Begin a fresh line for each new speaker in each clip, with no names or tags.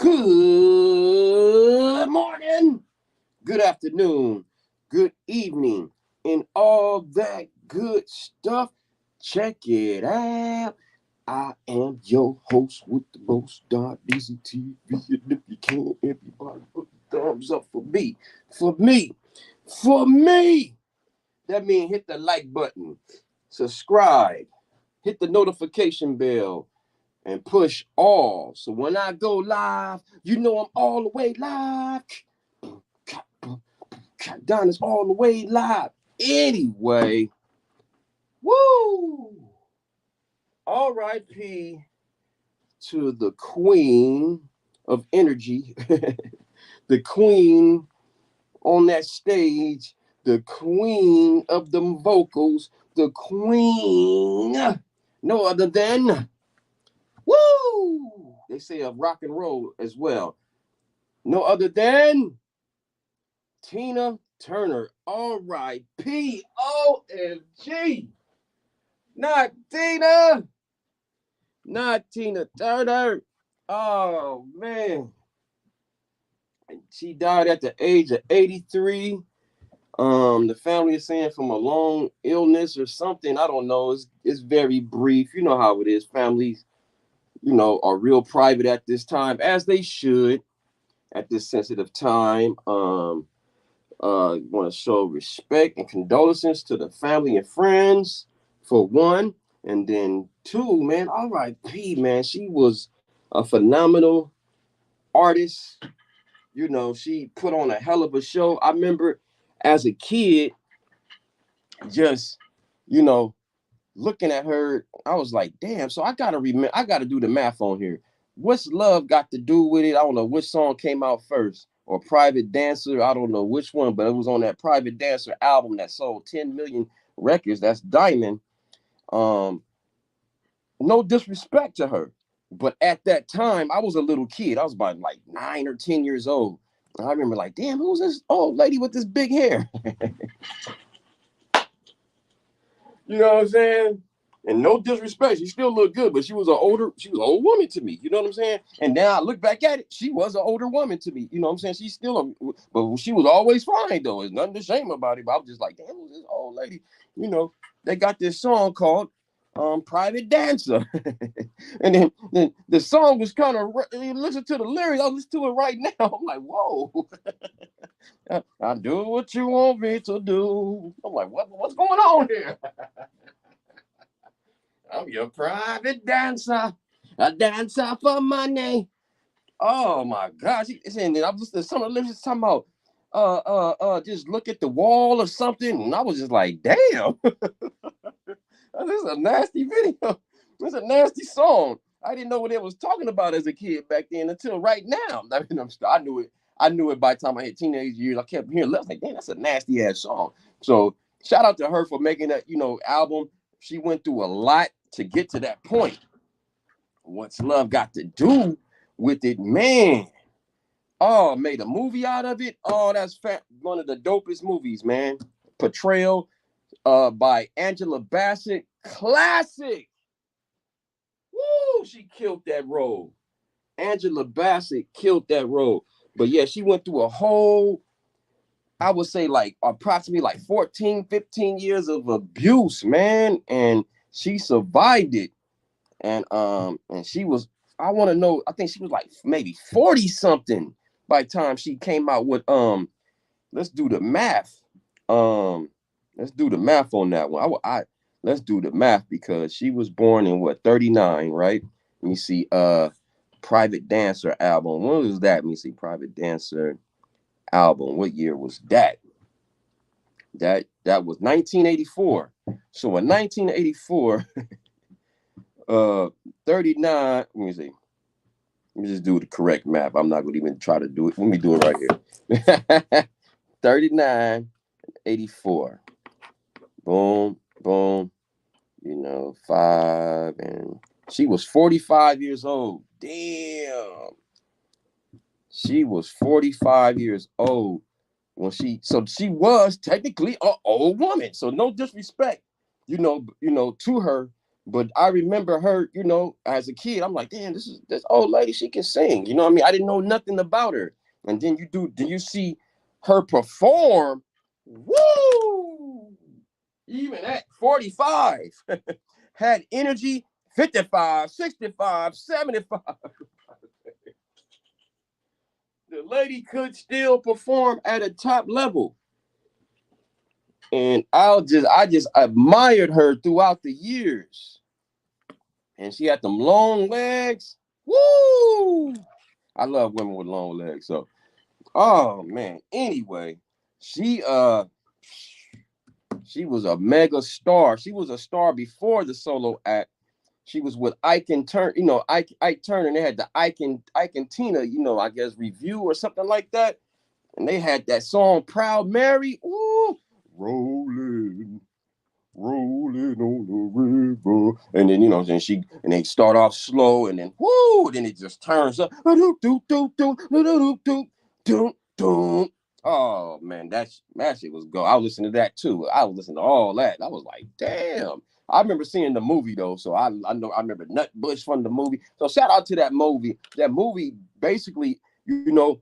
Good morning, good afternoon, good evening, and all that good stuff. Check it out. I am your host with the most, Don Easy TV. And if you can, everybody put the thumbs up for me. For me. For me. That means hit the like button, subscribe, hit the notification bell, and push all. So when I go live, you know I'm all the way live. Don is all the way live. Anyway, woo! R.I.P. to the queen of energy, the queen on that stage, the queen of the vocals, the queen, no other than, woo! They say of rock and roll as well. No other than Tina Turner. R.I.P. OMG. Not Tina. Not Tina Turner. Oh, man. She died at the age of 83. The family is saying from a long illness or something. I don't know. It's very brief. You know how it is. Families, are real private at this time, as they should at this sensitive time. Want to show respect and condolences to the family and friends for one, and then two, man. R.I.P. Man, she was a phenomenal artist. She put on a hell of a show. I remember as a kid, just you know, looking at her, I was like, damn. So I gotta remember. I gotta do the math on here. What's love got to do with it? I don't know which song came out first, or Private Dancer. I don't know which one, but it was on that Private Dancer album that sold 10 million records. That's Diamond. Um, no disrespect to her, but at that time, I was a little kid. I was about like 9 or 10 years old. And I remember like, damn, who's this old lady with this big hair? You know what I'm saying? And no disrespect, she still looked good, but she was an old woman to me. You know what I'm saying? And now I look back at it, she was an older woman to me. You know what I'm saying? She's still but she was always fine though. There's nothing to shame about it. But I was just like, damn, who's this old lady? They got this song called Private Dancer. And then the song was kind of, you listen to the lyrics, I'll listen to it right now. I'm like, whoa. I do what you want me to do. I'm like, what's going on here? I'm your private dancer, a dancer for money. Oh my gosh! And I was some of the lyrics talking about, just look at the wall or something, and I was just like, damn, this is a nasty video. This is a nasty song. I didn't know what it was talking about as a kid back then until right now. I mean, I knew it. I knew it by the time I hit teenage years. I kept hearing, I was like, damn, that's a nasty ass song. So shout out to her for making that, album. She went through a lot to get to that point. What's love got to do with it, man? Oh, made a movie out of it. Oh, that's one of the dopest movies, man. Portrayal by Angela Bassett. Classic. Woo, she killed that role. Angela Bassett killed that role. But yeah, she went through a whole, I would say like approximately like 14, 15 years of abuse, man. And she survived it. And she was, I want to know, I think she was like maybe 40 something by the time she came out with let's do the math. Let's do the math on that one. Let's do the math because she was born in what, 39, right? Let me see, Private Dancer album. When was that? Let me see, Private Dancer album. What year was that? That was 1984. So in 1984, 39. Let me see. Let me just do the correct math. I'm not gonna even try to do it. Let me do it right here. 39, 84. Boom, boom. 5, and she was 45 years old. Damn. She was 45 years old when so she was technically an old woman. So no disrespect, to her, But I remember her, you know, as a kid, I'm like, damn, this old lady, she can sing. You know what I mean? I didn't know nothing about her. And then you see her perform. Woo! Even at 45, had energy, 55, 65, 75. The lady could still perform at a top level. And I just admired her throughout the years. And she had them long legs. Woo! I love women with long legs. So, oh man. Anyway, she she was a mega star. She was a star before the solo act. She was with Ike and Turner, you know, Ike Turner, and they had the Ike and Tina, you know, I guess review or something like that. And they had that song Proud Mary. Ooh, rolling, rolling on the river. And then, you know, and they start off slow and then whoo, then it just turns up. Oh man, that shit was go. I was listening to that too. I was listening to all that. I was like, damn. I remember seeing the movie though, so I know I remember Nut Bush from the movie. So shout out to that movie. That movie basically, you know,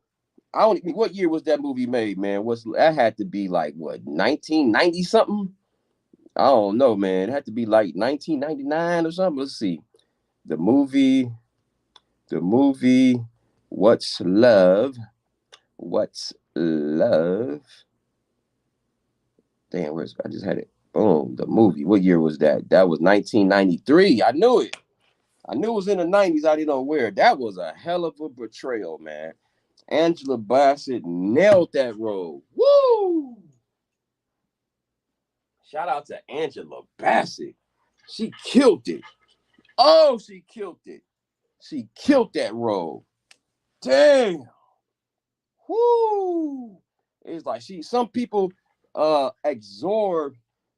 I don't. What year was that movie made, man? That had to be like what 1990 something? I don't know, man. It had to be like 1999 or something. Let's see. The movie, the movie, What's Love? What's Love? Damn, I just had it. Boom, the movie. What year was that? That was 1993. I knew it. I knew it was in the 90s. I didn't know where. That was a hell of a betrayal, man. Angela Bassett nailed that role. Woo! Shout out to Angela Bassett. She killed it. Oh, she killed it. She killed that role. Damn. Whoo. It's like some people absorb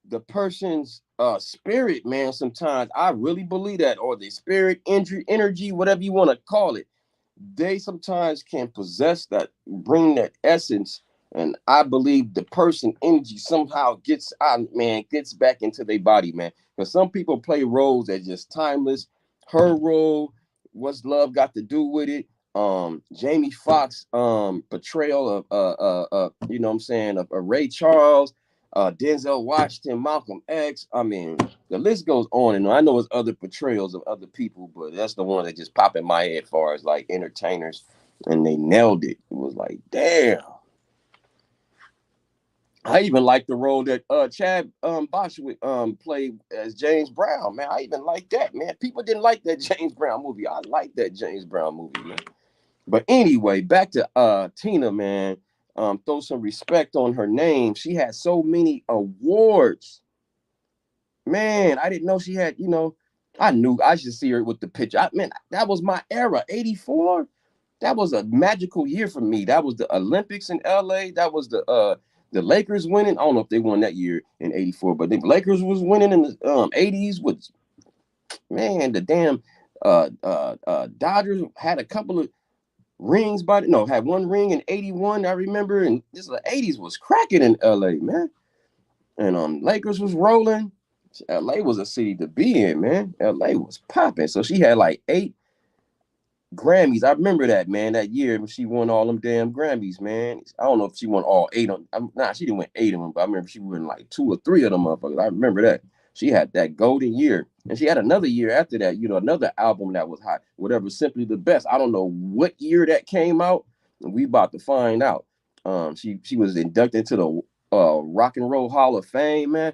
the person's spirit, man. Sometimes I really believe that, or the spirit, energy, whatever you want to call it. They sometimes can possess that, bring that essence. And I believe the person energy somehow gets out, man, gets back into their body, man. Because some people play roles that just timeless. Her role, what's love got to do with it? Jamie Foxx portrayal of you know what I'm saying, of Ray Charles, Denzel Washington, Malcolm X. I mean, the list goes on and on. I know there's other portrayals of other people, but that's the one that just popped in my head as far as like entertainers, and they nailed it. It was like, damn. I even like the role that Chad Boshwick played as James Brown. Man, I even like that. Man, people didn't like that James Brown movie. I like that James Brown movie, man. But anyway, back to Tina, man. Throw some respect on her name. She had so many awards. Man, I didn't know she had, you know, I knew I should see her with the picture. Man, that was my era. 84. That was a magical year for me. That was the Olympics in LA. That was the Lakers winning. I don't know if they won that year in 84, but the Lakers was winning in the 80s with, man, the damn Dodgers had a couple of rings, but no, had one ring in 81. I remember, and this the 80s was cracking in LA, man. And Lakers was rolling. LA was a city to be in, man. LA was popping. So she had like 8 Grammys. I remember that, man, that year when she won all them damn Grammys, man. I don't know if she won all 8 of them. Nah, she didn't win 8 of them, but I remember she won like 2 or 3 of them motherfuckers. I remember that. She had that golden year. And she had another year after that, you know, another album that was hot, whatever, Simply the Best. I don't know what year that came out, and we about to find out. She was inducted into the Rock and Roll Hall of Fame, man.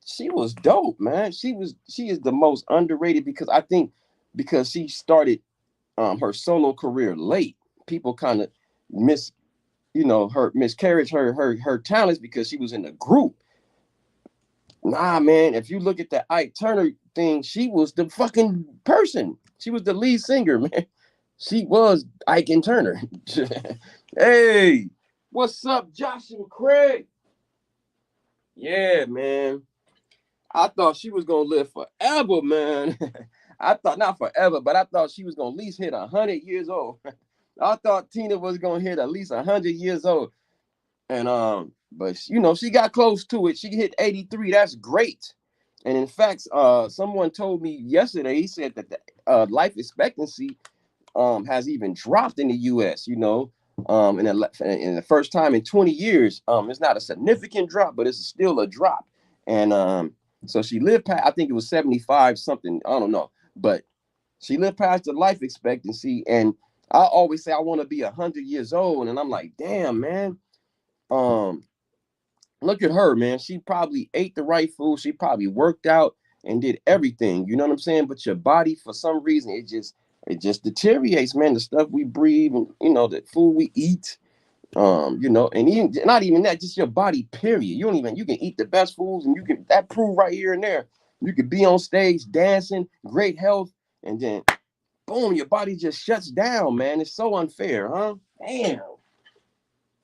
She was dope, man. She is the most underrated because she started her solo career late. People kind of miscarriage her talents because she was in a group. Nah, man, if you look at the Ike Turner thing, she was the fucking person. She was the lead singer, man. She was Ike and Turner. Hey, what's up, Joshua Craig? Yeah, man. I thought she was gonna live forever, man. I thought not forever, but I thought she was gonna at least hit 100 years old. I thought Tina was gonna hit at least 100 years old, and but you know she got close to it. She hit 83. That's great. And in fact, someone told me yesterday, he said that the life expectancy has even dropped in the U.S. In the first time in 20 years. It's not a significant drop, but it's still a drop. And so she lived past, I think it was 75 something, I don't know, but she lived past the life expectancy. And I always say I want to be 100 years old, and I'm like, damn, man. Um, Look at her, man. She probably ate the right food. She probably worked out and did everything. You know what I'm saying? But your body, for some reason, it just deteriorates, man. The stuff we breathe, and the food we eat. And even not even that, just your body, period. You can eat the best foods, and you can that prove right here and there. You could be on stage dancing, great health, and then boom, your body just shuts down, man. It's so unfair, huh? Damn.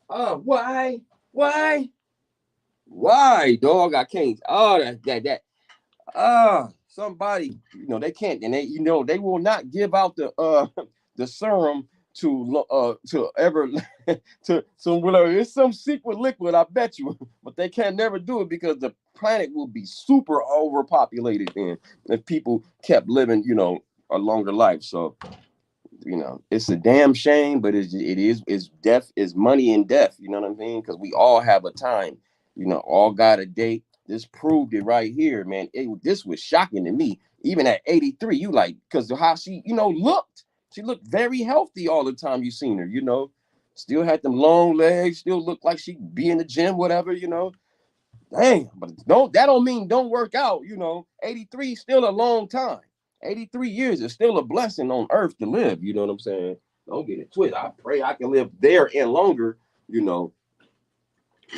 Why? Why? Why, dog? I can't. Oh, that. Somebody, they can't, and they will not give out the serum to ever to whatever. It's some secret liquid, I bet you, but they can never do it because the planet will be super overpopulated then if people kept living, a longer life. So it's a damn shame, but it's death is money in death. You know what I mean? Because we all have a time. All got a date. This proved it right here, man. This was shocking to me. Even at 83, you like because of how she, looked. She looked very healthy all the time you seen her. Still had them long legs. Still looked like she be in the gym, whatever. Damn, but that don't mean don't work out. 83 still a long time. 83 years is still a blessing on earth to live. You know what I'm saying? Don't get it twisted. I pray I can live there and longer.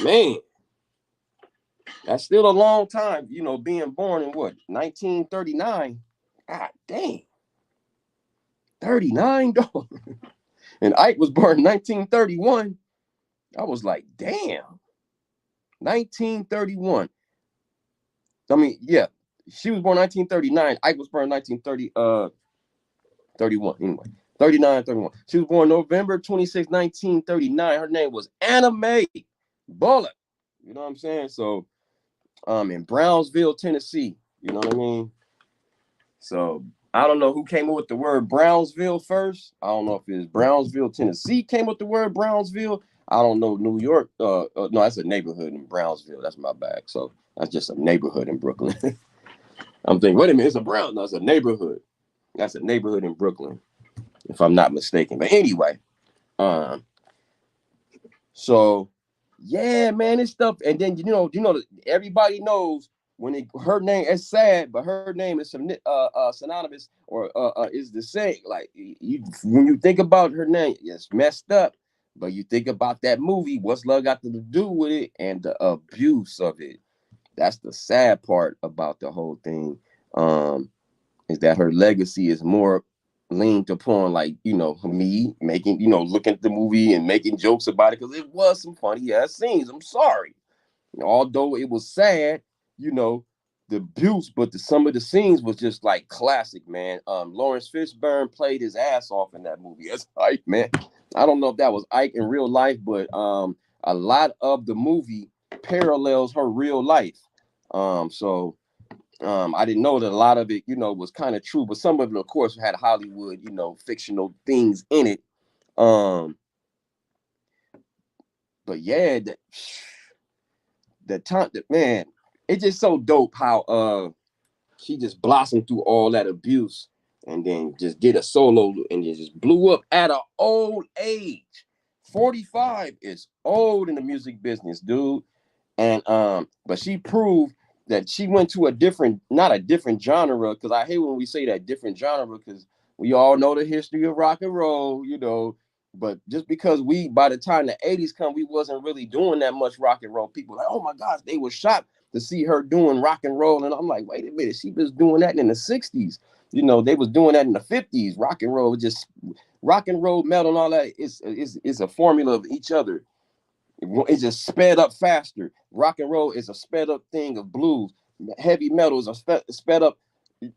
Man, that's still a long time. Being born in what 1939. God dang, 39 dog. And Ike was born in 1931. I was like, damn, 1931. I mean, yeah, she was born 1939. Ike was born 1930. 31 anyway. 39, 31. She was born November 26, 1939. Her name was Anna Mae Bullock. You know what I'm saying? So, in Brownsville, Tennessee. You know what I mean? So, I don't know who came up with the word Brownsville first. I don't know if it's Brownsville, Tennessee came up with the word Brownsville. I don't know New York. No, that's a neighborhood in Brownsville. That's my bag. So, that's just a neighborhood in Brooklyn. I'm thinking, wait a minute, it's a Brown. No, it's a neighborhood. That's a neighborhood in Brooklyn, if I'm not mistaken. But anyway, so yeah, man, it's stuff. And then everybody knows when her name is sad, but her name is synonymous or is the same. Like when you think about her name, it's messed up. But you think about that movie, what's love got to do with it, and the abuse of it. That's the sad part about the whole thing. Is that her legacy is more leaned upon like me making looking at the movie and making jokes about it because it was some funny ass scenes. I'm sorry, although it was sad, you know the abuse, but some of the scenes was just like classic, man. Laurence Fishburne played his ass off in that movie. That's Ike, man. I don't know if that was Ike in real life, but a lot of the movie parallels her real life. So I didn't know that a lot of it, was kind of true, but some of it, of course, had Hollywood, fictional things in it. But yeah, the time, man, it's just so dope how she just blossomed through all that abuse and then just did a solo and just blew up at an old age. 45 is old in the music business, dude. And but she proved that she went to not a different genre, because I hate when we say that different genre, because we all know the history of rock and roll, but just because by the time the 80s come, we wasn't really doing that much rock and roll. People were like, oh my gosh, they were shocked to see her doing rock and roll. And I'm like, wait a minute, she was doing that in the 60s. They was doing that in the 50s. Rock and roll, just rock and roll, metal, and all that is a formula of each other. It's just sped up faster. Rock and roll is a sped up thing of blues. Heavy metal is a sped up,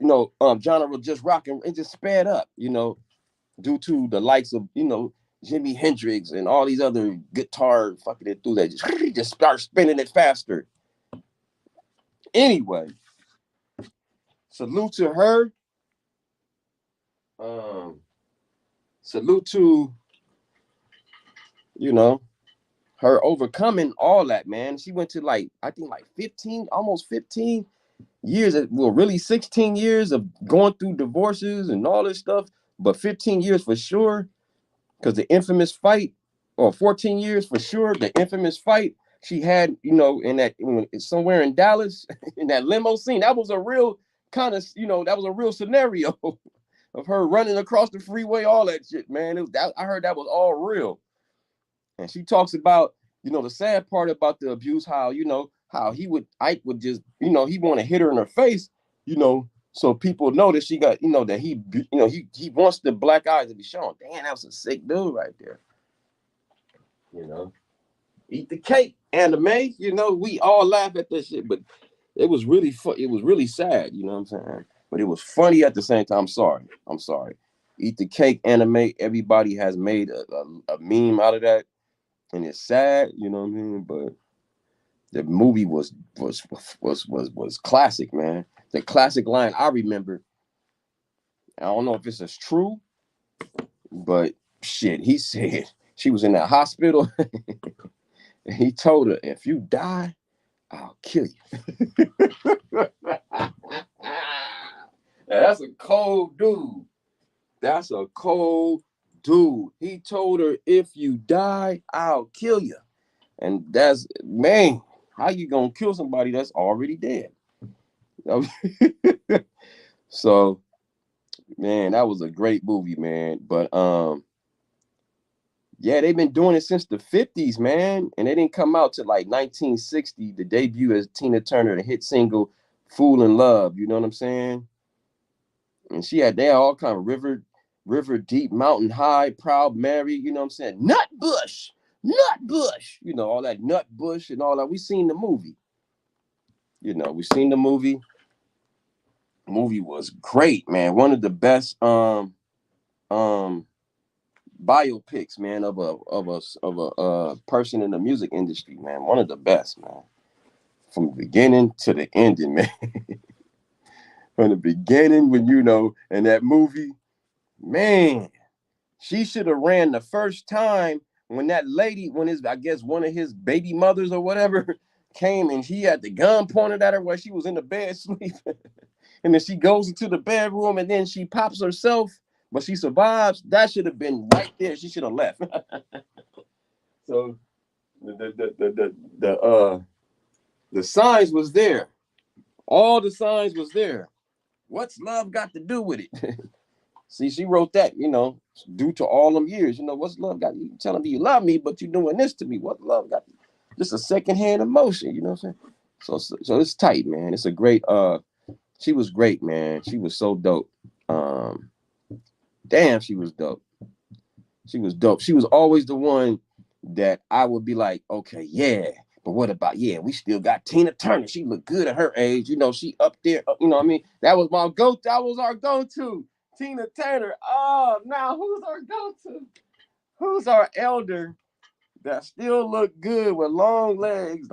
genre of just rock and it just sped up, due to the likes of, Jimi Hendrix and all these other guitar fucking it through that just start spinning it faster. Anyway, salute to her. Salute to, you know, her overcoming all that, man. She went to like, I think like 15, almost 15 years, well, really 16 years of going through divorces and all this stuff, but 15 years for sure, because the infamous fight, or 14 years for sure, the infamous fight she had, in that, somewhere in Dallas, in that limo scene. That was a real kind of, that was a real scenario of her running across the freeway, all that shit, man. I heard that was all real. And she talks about, the sad part about the abuse, how, how Ike would just, he want to hit her in her face, so people know that she got, that he wants the black eyes to be shown. Damn, that was a sick dude right there. Eat the cake, anime. We all laugh at this shit, but it was really it was really sad, you know what I'm saying? But it was funny at the same time. I'm sorry. Eat the cake, anime. Everybody has made a meme out of that, and it's sad, you know what I mean? But the movie was classic, man. The classic line I remember. I don't know if it's as true, but shit, he said she was in that hospital, and he told her, "If you die, I'll kill you." That's a cold dude. That's a cold dude. He told her, "If you die, I'll kill you." And that's, man, how you gonna kill somebody that's already dead? So, man, that was a great movie, man. But yeah, they've been doing it since the 50s, man. And they didn't come out to like 1960, the debut as Tina Turner, the hit single Fool in Love. You know what I'm saying? And they had all kind of river deep, mountain high, proud Mary, you know what I'm saying? Nut Bush, all that Nut Bush and all that. We seen the movie. We seen the movie. Movie was great, man. One of the best biopics, man, of a person in the music industry, man. One of the best, man. From the beginning to the ending, man. From the beginning, when in that movie, man, she should have ran the first time when that lady, I guess one of his baby mothers or whatever came, and he had the gun pointed at her while she was in the bed sleeping. And then she goes into the bedroom and then she pops herself, but she survives. That should have been right there. She should have left. So the signs was there. All the signs was there. What's love got to do with it? See, she wrote that, due to all them years. What's love got? You telling me you love me, but you're doing this to me. What love got? Just a secondhand emotion, you know what I'm saying? So it's tight, man. It's a great. She was great, man. She was so dope. Damn, she was dope. She was dope. She was always the one that I would be like, okay, yeah. But what about, we still got Tina Turner. She looked good at her age. She up there. You know what I mean? That was my go. That was our go-to. Tina Turner. Oh, now who's our go-to? Who's our elder that still look good with long legs?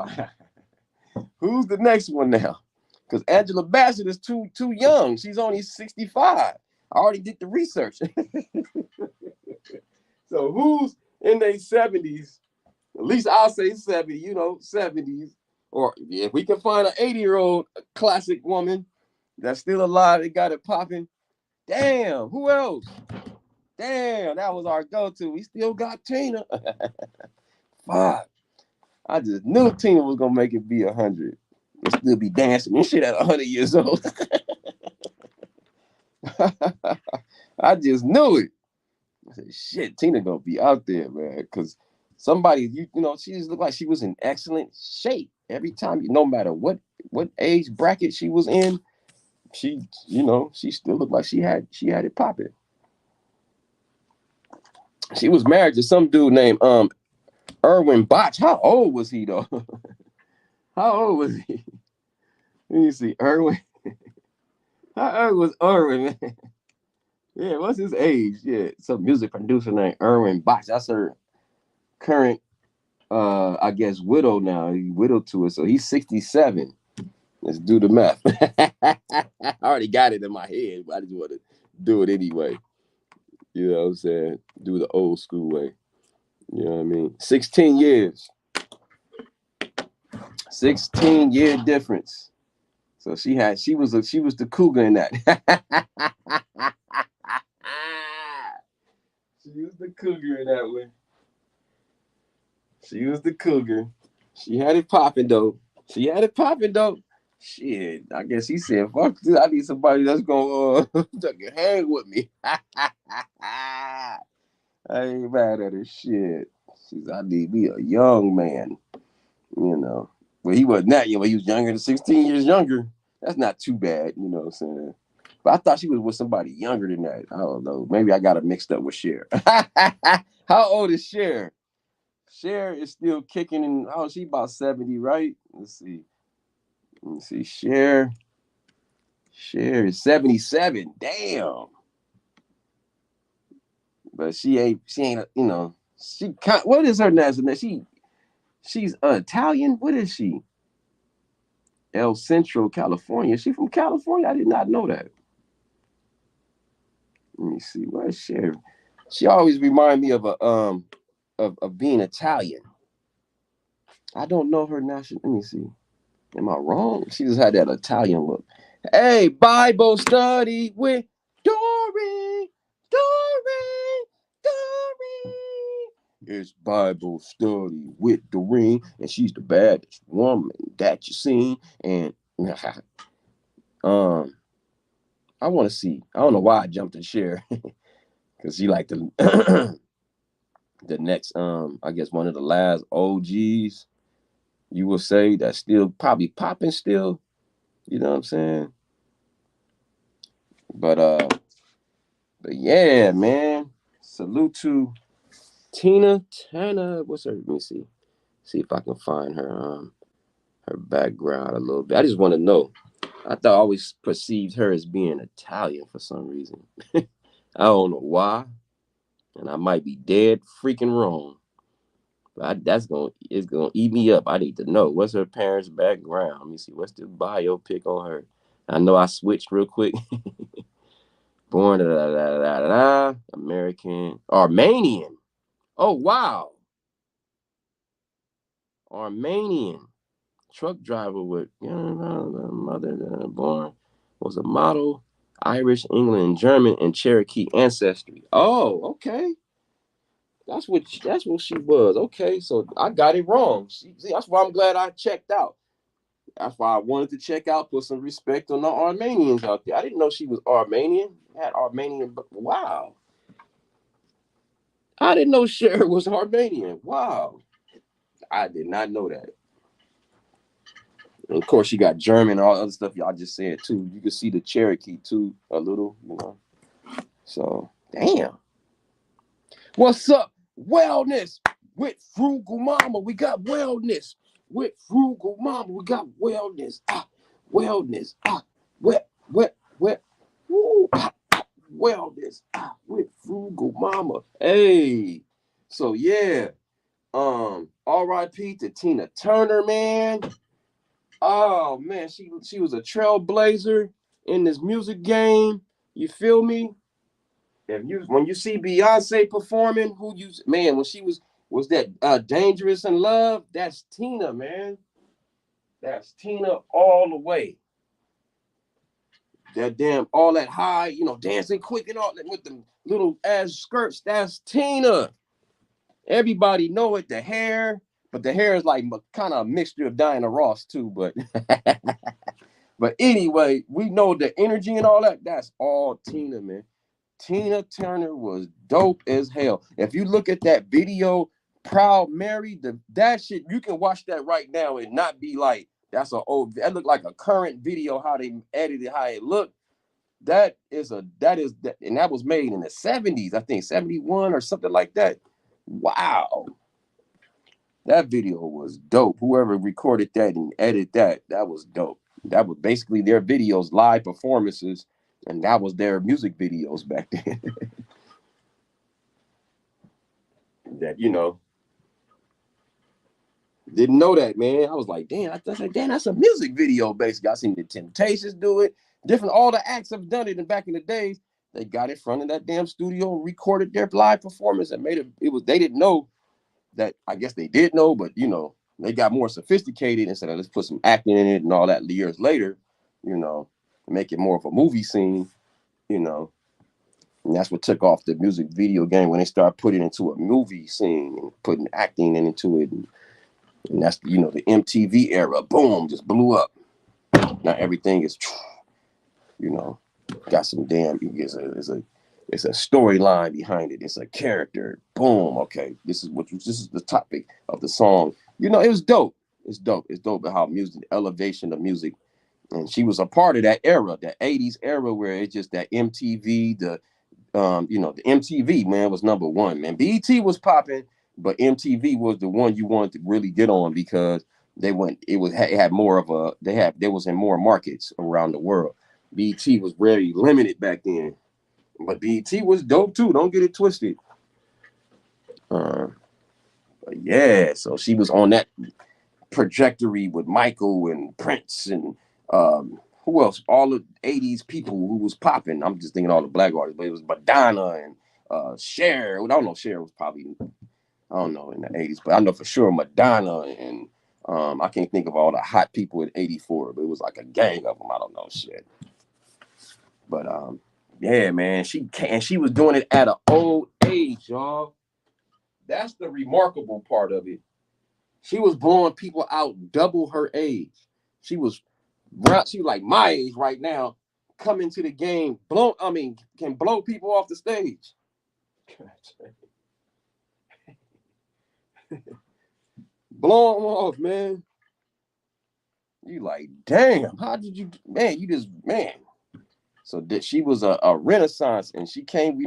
Who's the next one now? Because Angela Bassett is too young. She's only 65. I already did the research. So who's in their 70s? At least I'll say 70, 70s. Or if we can find an 80-year-old classic woman that's still alive, they got it popping. Damn, who else? Damn, that was our go-to. We still got Tina. Fuck. I just knew Tina was going to make it be 100. And still be dancing and shit at 100 years old. I just knew it. I said, shit, Tina going to be out there, man. Because somebody, she just looked like she was in excellent shape. Every time, no matter what age bracket she was in, she still looked like she had it popping. She was married to some dude named Erwin Botch. How old was he though? How old was he? Let me see, Erwin. How old was Erwin, man? Yeah, what's his age? Yeah, some music producer named Erwin Botch. That's her current, I guess, widow now. He's widowed to her, so he's 67. Let's do the math. I already got it in my head, but I just want to do it anyway. You know what I'm saying? Do the old school way. You know what I mean? 16 years. 16-year difference. So she was the cougar in that. She was the cougar in that one. She was the cougar. She had it popping though. Shit, I guess he said, "Fuck this, I need somebody that's gonna that can hang with me." I ain't mad at her. Shit, she's I need me a young man. You know, well he wasn't that young. But he was younger than 16 years younger. That's not too bad. You know what I'm saying? But I thought she was with somebody younger than that. I don't know. Maybe I got her mixed up with Cher. How old is Cher? Cher is still kicking in. Oh, she about 70, right? Let's see. Cher is 77. Damn. But she ain't, you know, what is her nationality? She's Italian. What is she? El Centro, California. Is she from California? I did not know that. Let me see. What is Cher? She always remind me of of being Italian. I don't know her national. Let me see. Am I wrong? She just had that Italian look. Hey, Bible study with Dory, Dory, Dory. It's Bible study with Doreen, and she's the baddest woman that you seen. And I want to see. I don't know why I jumped to Cher because she like the the next I guess one of the last OGs. You will say that's still probably popping still. You know what I'm saying? But yeah, man. Salute to Tina Turner. What's her? Let me see. See if I can find her background a little bit. I just want to know. I thought I always perceived her as being Italian for some reason. I don't know why, and I might be dead freaking wrong. But it's gonna eat me up. I need to know what's her parents' background. Let me see. What's the biopic on her? I know I switched real quick. Born American Armenian. Oh wow, Armenian truck driver with mother born was a model, Irish, England, German, and Cherokee ancestry. Oh, okay. That's what she was. Okay, so I got it wrong. See, that's why I'm glad I checked out. That's why I wanted to check out, put some respect on the Armenians out there. I didn't know she was Armenian. Had Armenian, but wow. I didn't know Cher was Armenian. Wow. I did not know that. And of course, she got German and all the other stuff y'all just said too. You can see the Cherokee too, a little, you know. So, damn. What's up? Wellness with Frugal Mama. We got wellness with Frugal Mama. We got wellness. Wellness. Wet. Woo, wellness. With Frugal Mama. Hey. So yeah. R.I.P. to Tina Turner, man. Oh man, she was a trailblazer in this music game. You feel me? When you see Beyonce performing, when she was that Dangerous in Love, that's Tina, man. That's Tina all the way. That damn all that high, dancing quick and all that with the little ass skirts, that's Tina. Everybody know it, the hair, but the hair is like kind of a mixture of Diana Ross too, but but anyway, we know the energy and all that, that's all Tina, man. Tina Turner was dope as hell. If you look at that video, Proud Mary, that shit, you can watch that right now and not be like, that looked like a current video, how they edited, how it looked. And that was made in the 70s, I think 71 or something like that. Wow. That video was dope. Whoever recorded that and edited that was dope. That was basically their videos, live performances, and that was their music videos back then. That Didn't know that, man. I was like, damn, I thought, damn, that's a music video, basically. I seen the Temptations do it. Different, all the acts have done it. And back in the days, they got in front of that damn studio, recorded their live performance, and made it. It was they didn't know that. I guess they did know, but they got more sophisticated and said, let's put some acting in it and all that. Years later, make it more of a movie scene, and that's what took off the music video game when they started putting it into a movie scene and putting acting into it. And that's, the MTV era, boom, just blew up. Now everything is, got some damn, it's a storyline behind it. It's a character. Boom. Okay. This is the topic of the song. It was dope. It's dope. It's dope how music, elevation of music. And she was a part of that era, that 80s era where it's just that MTV, the MTV, man, was number one, man. BET was popping, but MTV was the one you wanted to really get on because it had more of a, there was in more markets around the world. BET was very limited back then, but BET was dope too. Don't get it twisted. But yeah, so she was on that trajectory with Michael and Prince and who else? All the 80s people who was popping. I'm just thinking all the black artists, but it was Madonna and Cher. I don't know, Cher was probably, I don't know, in the 80s, but I know for sure Madonna and I can't think of all the hot people in 84, but it was like a gang of them. I don't know shit. But yeah, man, she was doing it at an old age, y'all. That's the remarkable part of it. She was blowing people out double her age. She was like my age right now, coming to the game, can blow people off the stage. Blow them off, man. You like, damn, how did you, man, man. So she was a Renaissance, and she came,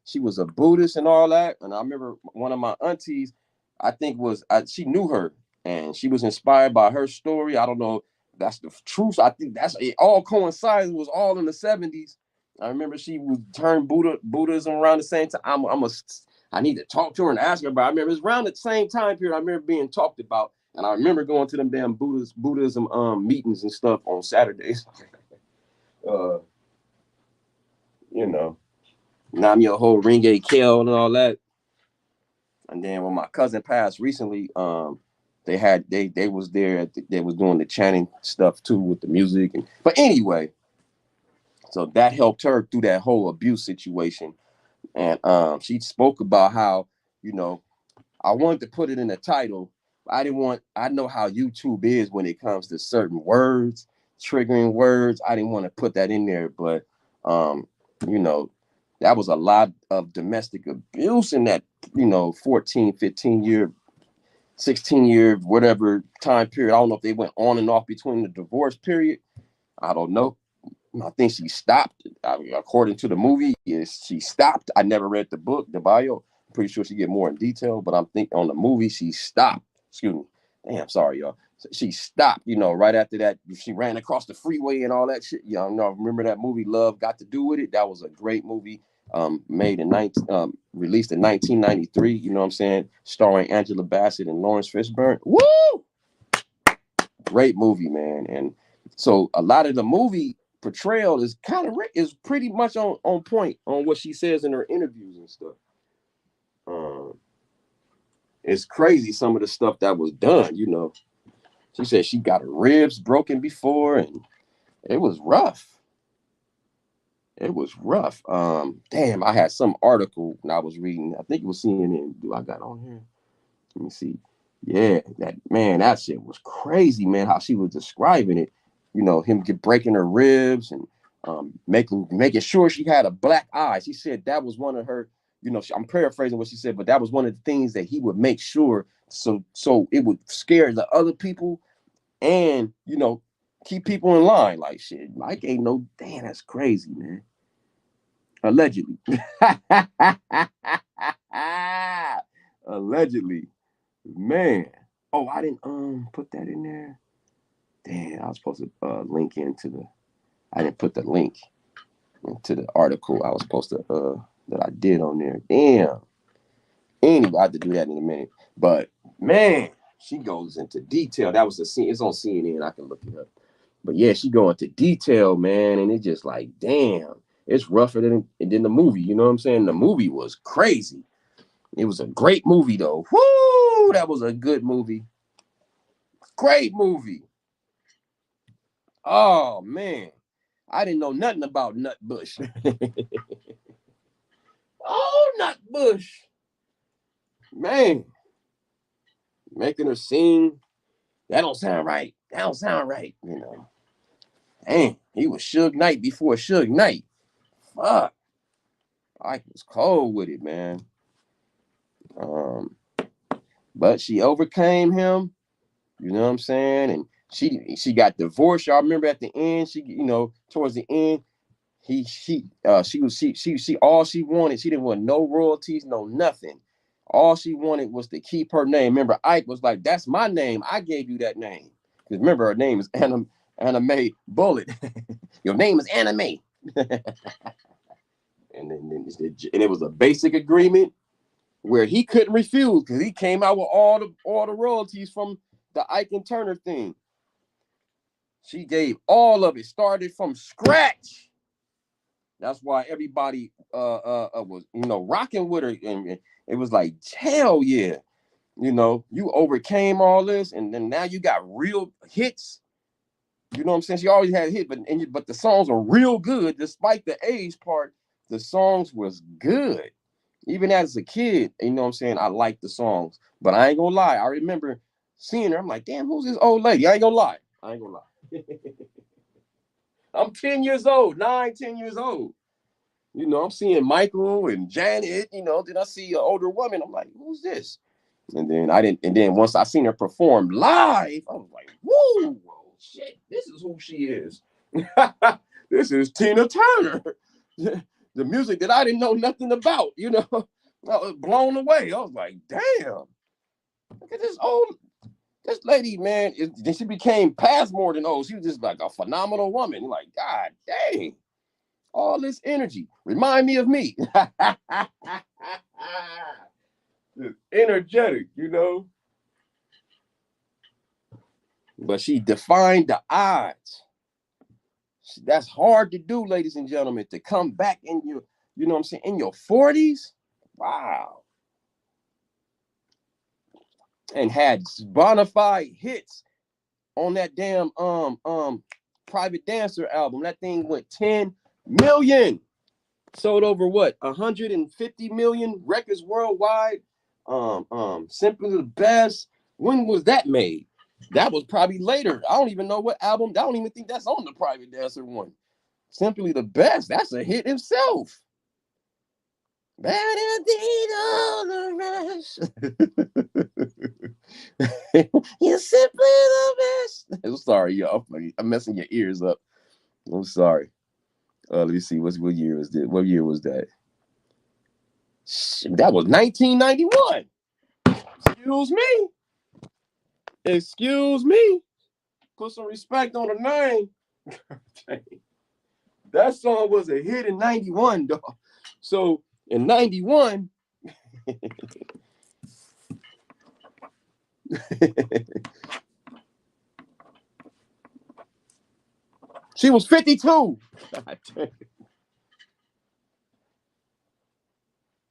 she was a Buddhist and all that. And I remember one of my aunties, I think she knew her, and she was inspired by her story. I don't know if that's the truth. I think it all coincides. It was all in the 70s. I remember she would turn Buddhism around the same time. I need to talk to her and ask her about it. I remember it was around the same time period I remember being talked about. And I remember going to them damn Buddhism meetings and stuff on Saturdays. Nam Yo Ho Ringe Kill and all that. And then when my cousin passed recently, they was there they was doing the chanting stuff too with the music. But anyway, so that helped her through that whole abuse situation. And she spoke about how, I wanted to put it in the title. I know how YouTube is when it comes to certain words, triggering words. I didn't want to put that in there, but that was a lot of domestic abuse in that, 14, 15 year, 16 year, whatever time period. I don't know if they went on and off between the divorce period. I don't know. I think she stopped. According to the movie, she stopped. I never read the book, the bio. I'm pretty sure she get more in detail, but I'm thinking on the movie, she stopped. Excuse me. Damn, sorry, y'all. She stopped, right after that. She ran across the freeway and all that shit. Remember that movie, Love Got to Do With It? That was a great movie. Released in 1993. You know what I'm saying? Starring Angela Bassett and Laurence Fishburne. Woo! Great movie, man. And so a lot of the movie portrayal is pretty much on point on what she says in her interviews and stuff. It's crazy some of the stuff that was done. She said she got her ribs broken before, and it was rough. It was rough. Damn, I had some article when I was reading. I think it was CNN. Do I got on here? Let me see. Yeah, that shit was crazy, man. How she was describing it. Him breaking her ribs and making sure she had a black eye. She said that was one of her. I'm paraphrasing what she said, but that was one of the things that he would make sure so it would scare the other people and keep people in line. Like shit, Mike ain't no damn. That's crazy, man. Allegedly. Allegedly. Man. Oh, I didn't put that in there. Damn, I was supposed to link into I didn't put the link into the article I was supposed to that I did on there. Damn. Anyway, I have to do that in a minute. But man, She goes into detail. That was the scene. It's on CNN. I can look it up. But yeah, she go into detail, man, and it's just like, damn, it's rougher than the movie. You know what I'm saying? The movie was crazy. It was a great movie though. Whoo, that was a good movie. Great movie. Oh man, I didn't know nothing about Nutbush. Oh, Nutbush, man, making her sing. That don't sound right. That don't sound right. You know. Damn, he was Suge Knight before Suge Knight. Fuck, I was cold with it, man. Um, but she overcame him. You know what I'm saying? And she got divorced. Y'all remember at the end? She towards the end, she all she wanted. She didn't want no royalties, no nothing. All she wanted was to keep her name. Remember, Ike was like, "That's my name. I gave you that name." Because remember, her name is Anime Bullet. Your name is Anime. And it was a basic agreement where he couldn't refuse because he came out with all the royalties from the Ike and Turner thing. She gave all of it, started from scratch. That's why everybody was rocking with her, and it was like, hell yeah, you overcame all this, and then now you got real hits. You know what I'm saying? She always had hits, but the songs are real good despite the age part. The songs was good. Even as a kid, you know what I'm saying? I liked the songs, but I ain't gonna lie. I remember seeing her. I'm like, damn, who's this old lady? I ain't gonna lie. I'm 10 years old, 10 years old. I'm seeing Michael and Janet, then I see an older woman. I'm like, who's this? And then once I seen her perform live, I was like, whoa, shit, this is who she is. This is Tina Turner. The music that I didn't know nothing about, I was blown away. I was like, damn, look at this lady, man. She became past more than old. She was just like a phenomenal woman. Like, God dang, all this energy. Remind me of me. Just energetic, But she defined the odds. That's hard to do, ladies and gentlemen, to come back in your, what I'm saying, in your 40s. Wow. And had bona fide hits on that damn Private Dancer album. That thing went 10 million. Sold over what? 150 million records worldwide. Simply the Best. When was that made? That was probably later. I don't even know what album. I don't even think that's on the Private Dancer one. Simply the Best. That's a hit itself. Better than all the rest. You're simply the best. I'm sorry, y'all. I'm messing your ears up. I'm sorry. Let me see. What year was that? What year was that? That was 1991. Excuse me. Excuse me. Put some respect on the name. That song was a hit in 91, dog. So in 91, she was 52.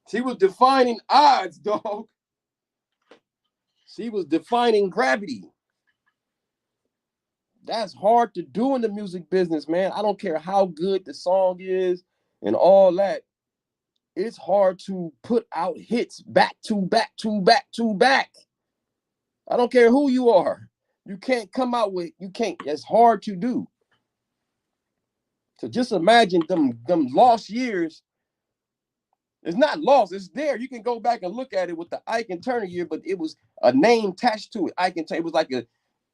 She was defining odds, dog. She was defining gravity. That's hard to do in the music business, man. I don't care how good the song is and all that. It's hard to put out hits back to back to back to back. I don't care who you are. You can't come out with, it's hard to do. So just imagine them lost years. It's not lost, it's there. You can go back and look at it with the Ike and Turner year, but it was a name attached to it. Ike and Turner, it was like a,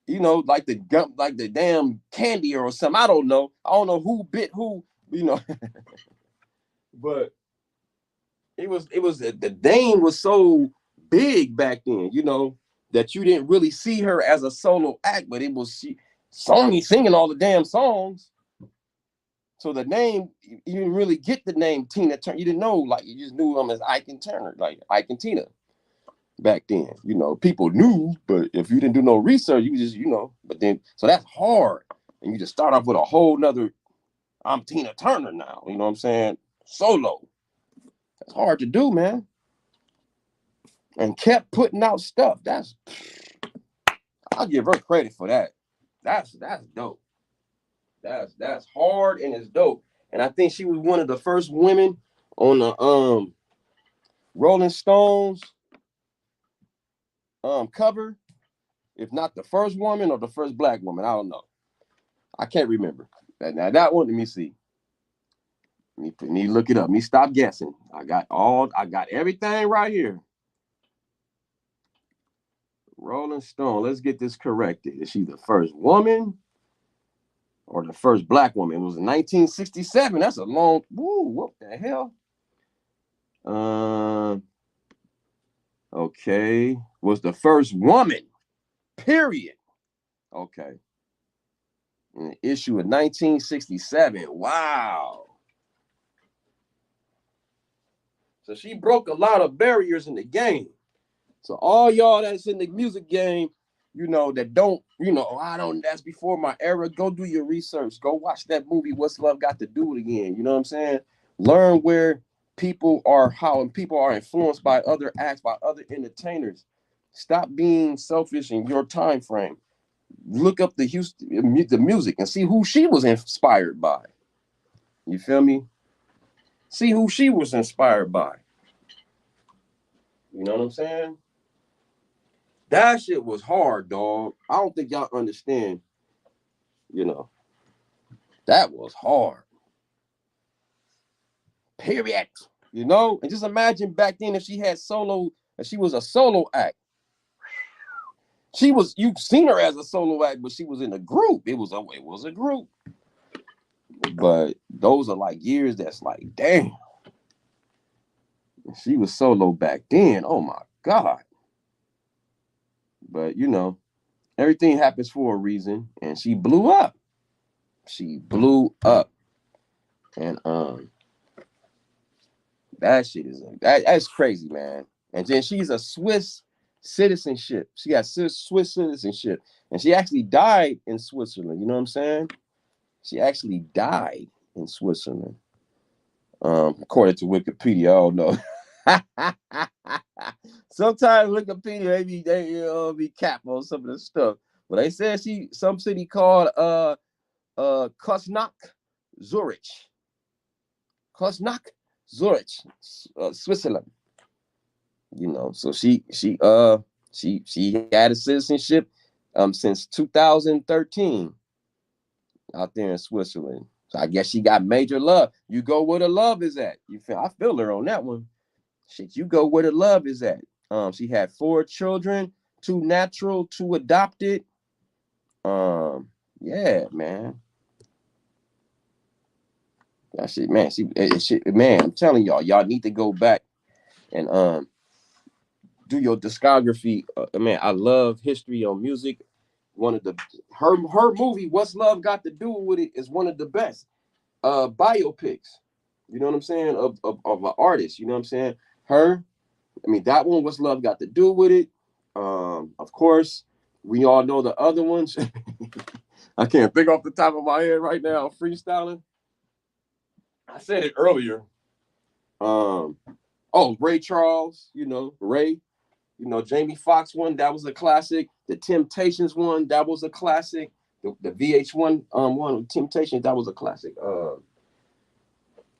like the gum, like the damn candy or something. I don't know who bit who, but it was the name was so big back then, that you didn't really see her as a solo act, but it was singing all the damn songs. So the name, you didn't really get the name Tina Turner. You didn't know, like, you just knew them as Ike and Turner, like Ike and Tina. back then. You know, people knew, but if you didn't do no research, you just, you know, but then, so that's hard. And you just start off with a whole nother, I'm Tina Turner now, you know what I'm saying? Solo. That's hard to do, man. And kept putting out stuff. I'll give her credit for that. That's dope. That's hard and it's dope. And I think she was one of the first women on the Rolling Stones cover, if not the first woman or the first black woman. I don't know. I can't remember. Now that one, let me see. Let me look it up. Let me stop guessing. I got everything right here. Rolling Stone. Let's get this corrected. Is she the first woman or the first black woman? It was in 1967. That's a long. Woo! What the hell? Okay. Was the first woman. Period. Okay. An issue of 1967. Wow. So she broke a lot of barriers in the game. So all y'all that's in the music game, you know, that don't, you know, that's before my era. Go do your research. Go watch that movie, What's Love Got to Do With It Again. You know what I'm saying? Learn where people are, how and people are influenced by other acts, by other entertainers. Stop being selfish in your time frame. Look up the music and see who she was inspired by. You feel me? See who she was inspired by. You know what I'm saying? That shit was hard, dog. I don't think y'all understand. You know, that was hard. Period. You know, and just imagine back then if she was a solo act. You've seen her as a solo act, but she was in a group. It was a group. But those are like years that's like, damn. She was solo back then. Oh my God. But you know, everything happens for a reason. And she blew up. And that shit that's crazy, man. And then she's a Swiss citizenship. She got Swiss citizenship. And she actually died in Switzerland. You know what I'm saying? She actually died in Switzerland. According to Wikipedia, I don't know. Sometimes Wikipedia they be cap on some of the stuff. But they said some city called Kusnacht, Zurich. Kusnacht, Zurich, Switzerland. You know, so she had a citizenship since 2013 out there in Switzerland. So I guess she got major love. You go where the love is at. I feel her on that one. Shit, you go where the love is at. She had 4 children, 2 natural, 2 adopted. Yeah, man. That shit, man. Man, I'm telling y'all need to go back and do your discography. Man, I love history on music. One of her movie, What's Love Got to Do With It, is one of the best biopics. You know what I'm saying? Of an artist. You know what I'm saying? That one, What's Love Got to Do With It? Of course, we all know the other ones. I can't think off the top of my head right now. Freestyling. I said it earlier. Ray Charles, you know, Ray. You know, Jamie Foxx one, that was a classic. The Temptations one, that was a classic. The VH1 one with Temptations, that was a classic.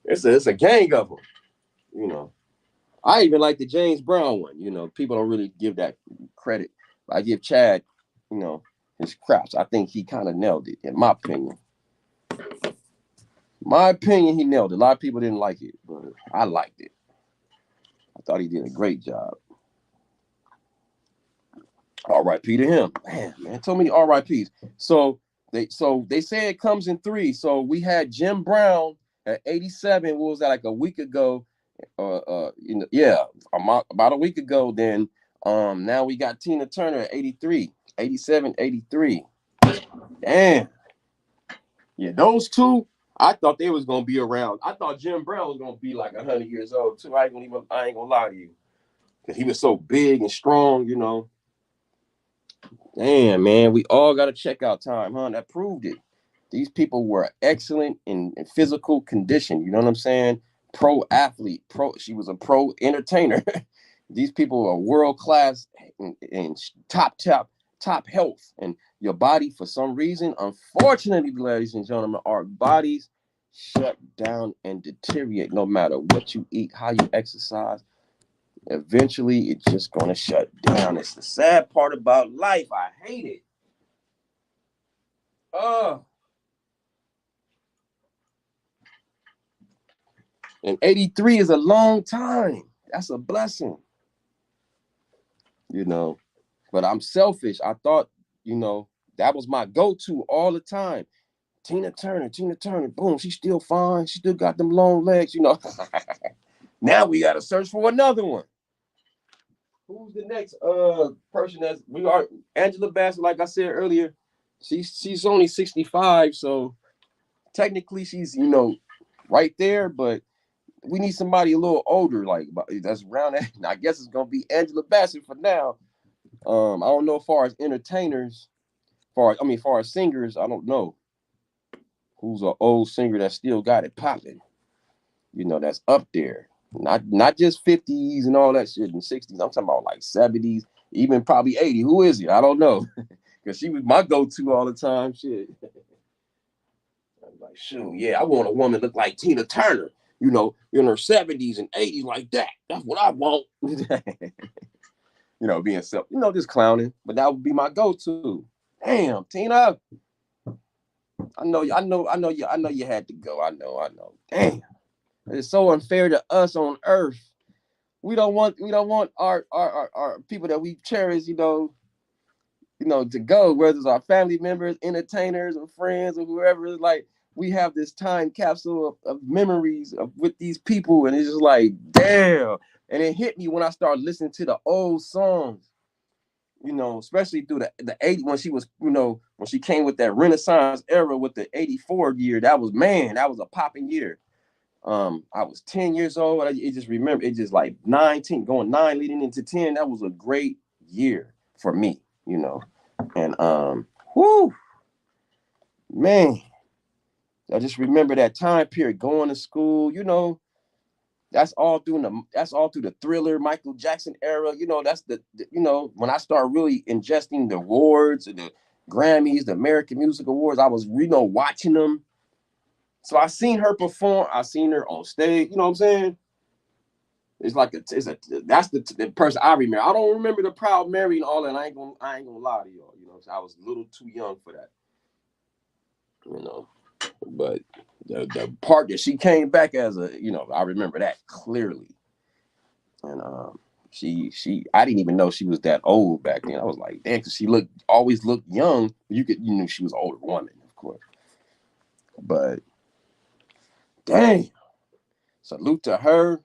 It's a gang of them, you know. I even like the James Brown one. You know, people don't really give that credit. I give Chad, you know, his craps. I think he kind of nailed it, in my opinion. He nailed it. A lot of people didn't like it, but I liked it. I thought he did a great job. R.I.P. to him. Man, so many R.I.Ps. So they say it comes in 3. So we had Jim Brown at 87. What was that, like a week ago? About a week ago. Then now we got Tina Turner at 83, 87, 83. Damn. Yeah, those two, I thought they was gonna be around. I thought Jim Brown was gonna be like 100 years old too. I ain't gonna lie to you. he was so big and strong, you know. Damn, man, we all got to check out Time, huh? That proved it. These people were excellent in physical condition. You know what I'm saying? Pro athlete, She was a pro entertainer. These people are world class in top health. And your body, for some reason, unfortunately, ladies and gentlemen, our bodies shut down and deteriorate no matter what you eat, how you exercise. Eventually, it's just gonna shut down. It's the sad part about life. I hate it. Oh. And 83 is a long time. That's a blessing. You know. But I'm selfish. I thought, you know, that was my go-to all the time. Tina Turner, boom, she's still fine. She still got them long legs, you know. Now we gotta search for another one. Who's the next person that's we are Angela Bassett, like I said earlier, she's only 65, so technically she's, you know, right there, but we need somebody a little older, like that's around that. I guess it's gonna be Angela Bassett for now. I don't know as far as entertainers, far as singers, I don't know who's an old singer that still got it popping. You know, that's up there. Not just 50s and all that shit and 60s. I'm talking about like 70s, even probably 80. Who is it? I don't know. Because she was my go-to all the time. Shit. I'm like, shoot, yeah, I want a woman look like Tina Turner, you know, in her 70s and 80s like that. That's what I want. You know, being self, you know, just clowning. But that would be my go-to. Damn, Tina. I know you had to go. I know. Damn. It's so unfair to us on earth. We don't want our people that we cherish, to go, whether it's our family members, entertainers, or friends, or whoever. It's like we have this time capsule of memories with these people, and it's just like, damn. And it hit me when I started listening to the old songs, especially through the 80s when she was, when she came with that Renaissance era with the 84 year. That was a popping year. I was 10 years old. It just like 19, going 9, leading into 10. That was a great year for me, And whoo, man, I just remember that time period going to school, that's all through the Thriller, Michael Jackson era. That's when I started really ingesting the awards and the Grammys, the American Music Awards. I was, watching them. So I seen her perform. I seen her on stage. You know what I'm saying? It's like that's the person I remember. I don't remember the Proud Mary and all that. I ain't gonna lie to y'all. So I was a little too young for that. But the part that she came back as I remember that clearly. And I didn't even know she was that old back then. I was like, damn, because she always looked young. You knew she was an older woman, of course. But dang, salute to her.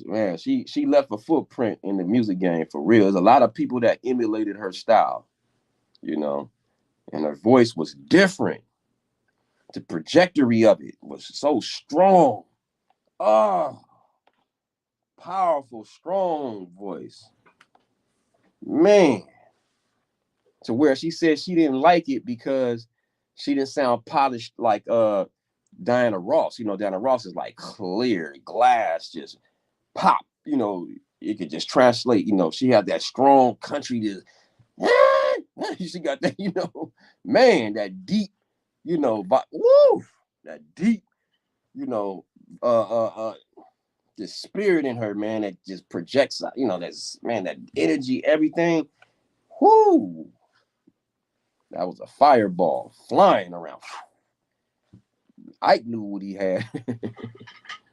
Man, she left a footprint in the music game for real. There's a lot of people that emulated her style, and her voice was different. The trajectory of it was so strong. Oh, powerful, strong voice. Man. To where she said she didn't like it because she didn't sound polished like Diana Ross. Diana Ross is like clear glass, just pop. It could just translate. She had that strong country. She got that. Man, that deep. But woo, that deep. The spirit in her, man, that just projects. That energy, everything. Whoo. That was a fireball flying around. Ike knew what he had.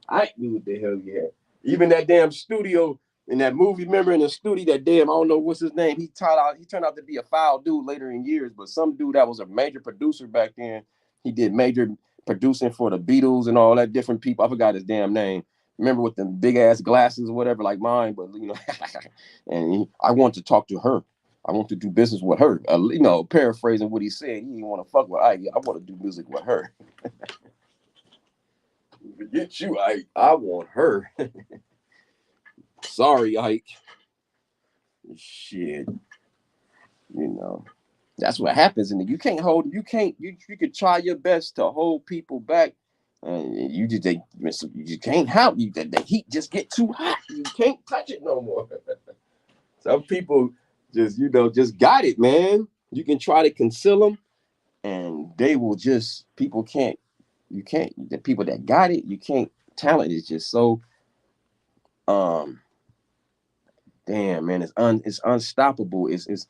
Ike knew what the hell he had. Even that damn studio in that movie, remember in the studio, that damn, I don't know what's his name. He turned out to be a foul dude later in years, but some dude that was a major producer back then. He did major producing for the Beatles and all that different people. I forgot his damn name. Remember with the big ass glasses or whatever, like mine, but and I want to talk to her. I want to do business with her. Paraphrasing what he said, he didn't want to fuck with Ike. I want to do music with her. Forget you, Ike. I want her. Sorry, Ike. Shit. You know. That's what happens, and you can't hold. You could try your best to hold people back, and you just can't help you. The heat just get too hot. You can't touch it no more. Some people just got it, man. You can try to conceal them, and they will just people can't. You can't. The people that got it, you can't. Talent is just so damn, man. It's unstoppable. It's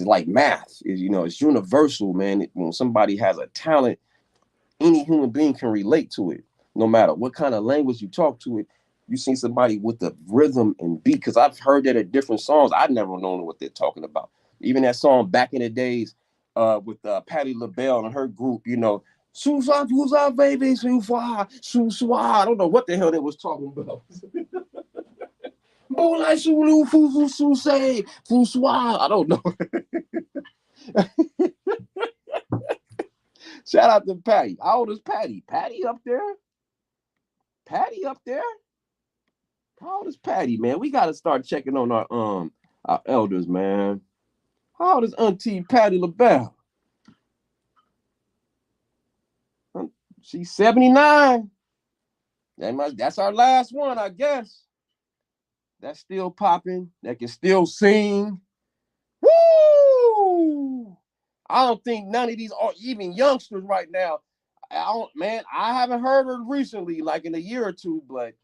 like math. It's universal, man. When somebody has a talent, any human being can relate to it, no matter what kind of language you talk to it. You see somebody with the rhythm and beat, because I've heard that at different songs. I've never known what they're talking about. Even that song back in the days with Patti LaBelle and her group, baby, I don't know what the hell they was talking about. I don't know. Shout out to Patty. How old is Patty? Patty up there? Patty up there? How old is Patty, man? We gotta start checking on our elders, man. How old is Auntie Patti LaBelle? She's 79. That's our last one, I guess. That's still popping. That can still sing. Woo! I don't think none of these are even youngsters right now. I haven't heard her recently, like in a year or two, but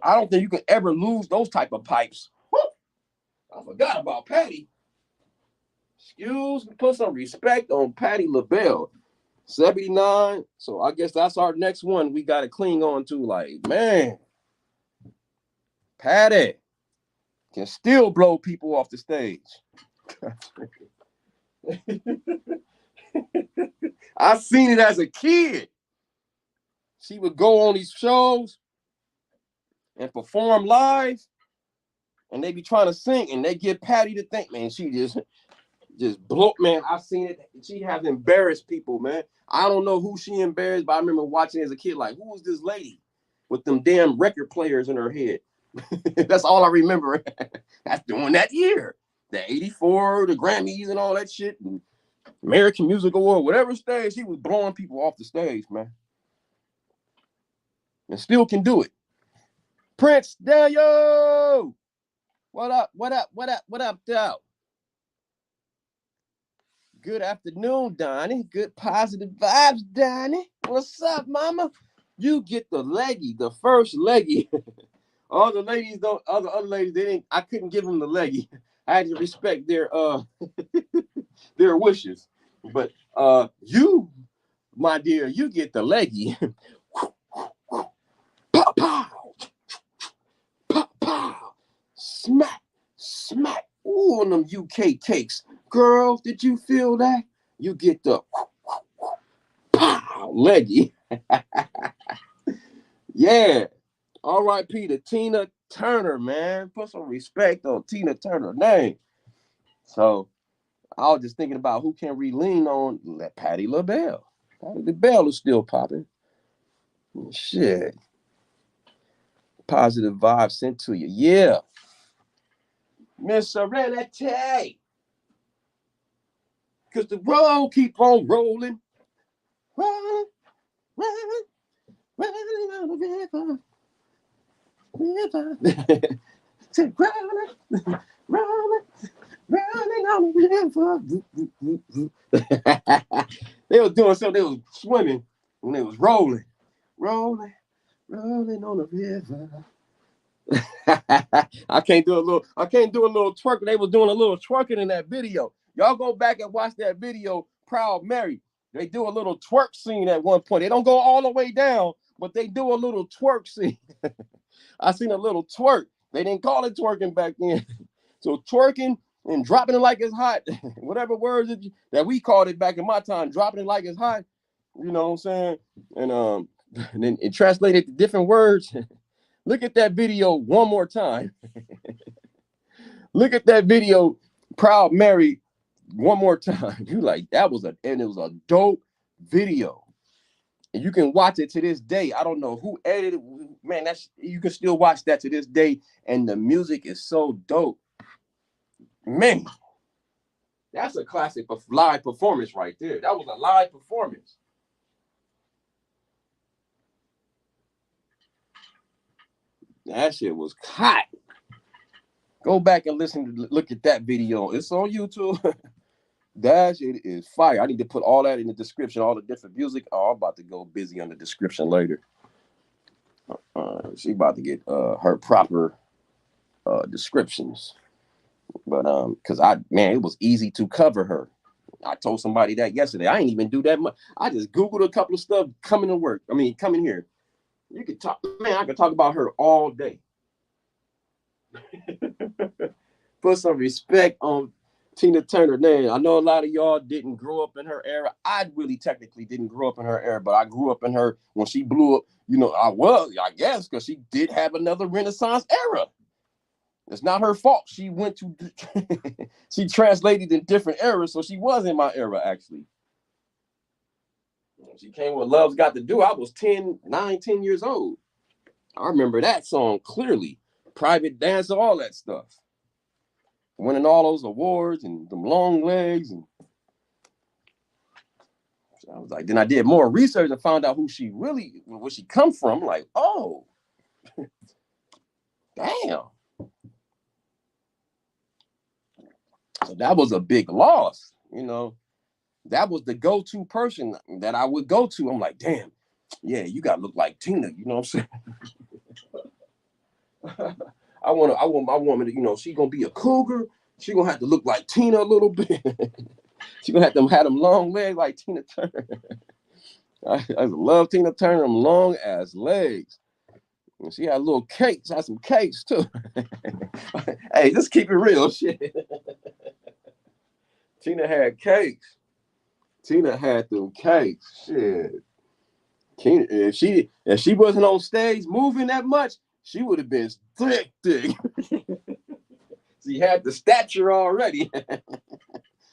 I don't think you can ever lose those type of pipes. Woo! I forgot about Patty. Excuse me, put some respect on Patti LaBelle. 79. So I guess that's our next one we got to cling on to. Like, man, Patty can still blow people off the stage. I seen it as a kid. She would go on these shows and perform live, and they be trying to sing, and they get Patty to think, man, she just blow, man. I've seen it. She has embarrassed people, man. I don't know who she embarrassed, but I remember watching as a kid, like, who was this lady with them damn record players in her head? That's all I remember. That's during that year, the 84, the Grammys and all that shit, and American Music Award, whatever stage, she was blowing people off the stage, man. And still can do it. Prince Daniel! What up, though? Good afternoon, Donnie. Good positive vibes, Donnie. What's up, mama? You get the leggy, the first leggy. All the ladies don't, other ladies, I couldn't give them the leggy. I had to respect their their wishes. But you, my dear, you get the leggy. Pow, pow. Pow, pow. Smack, smack. Ooh, on them UK cakes. Girls, did you feel that? You get the pow, leggy. Yeah. R.I.P. to Tina Turner, man. Put some respect on Tina Turner's name. So I was just thinking about who can we lean on. Patti LaBelle. Patti LaBelle is still popping. Shit. Positive vibes sent to you. Yeah. Miss Serenity. Because the road keep on rolling. Rolling, rolling, rolling on the river. Rolling, rolling on the river. They was doing something. They was swimming when they was rolling. Rolling, rolling on the river. I can't do a little twerk. They was doing a little twerking in that video. Y'all go back and watch that video, Proud Mary. They do a little twerk scene at one point. They don't go all the way down, but they do a little twerk scene. I seen a little twerk. They didn't call it twerking back then. So twerking and dropping it like it's hot, whatever words that we called it back in my time, dropping it like it's hot. You know what I'm saying? And then it translated to different words. Look at that video one more time. Look at that video, Proud Mary, one more time. You like, it was a dope video. And you can watch it to this day. I don't know who edited man, that's you can still watch that to this day, and the music is so dope. Man, that's a classic live performance right there. That was a live performance. That shit was hot. Go back and look at that video. It's on YouTube. That shit is fire. I need to put all that in the description, all the different music. Oh, I'm about to go busy on the description later. She about to get her proper descriptions. But because it was easy to cover her. I told somebody that yesterday. I ain't even do that much. I just Googled a couple of stuff coming to work. Coming here. You could talk, man, I could talk about her all day. Put some respect on Tina Turner name. I know a lot of y'all didn't grow up in her era. I really technically didn't grow up in her era, but I grew up in her when she blew up. I guess, because she did have another Renaissance era. It's not her fault. She went to, she translated in different eras, so she was in my era, actually. She came with Love's Got to Do. I was 10 years old. I remember that song clearly. Private Dancer, all that stuff. Winning all those awards and them long legs. And so I was like, then I did more research and found out where she come from. I'm like, oh, damn. So that was a big loss, That was the go-to person that I would go to. I'm like, damn, yeah, you gotta look like Tina, you know what I'm saying? I want my woman to, she gonna be a cougar. She gonna have to look like Tina a little bit. She gonna have them long legs like Tina Turner. I love Tina Turner, them long ass legs. And she had little cakes, had some cakes too. Hey, just keep it real, shit. Tina had cakes. Tina had them cakes. Shit. Tina, if she wasn't on stage moving that much, she would have been thick. She had the stature already.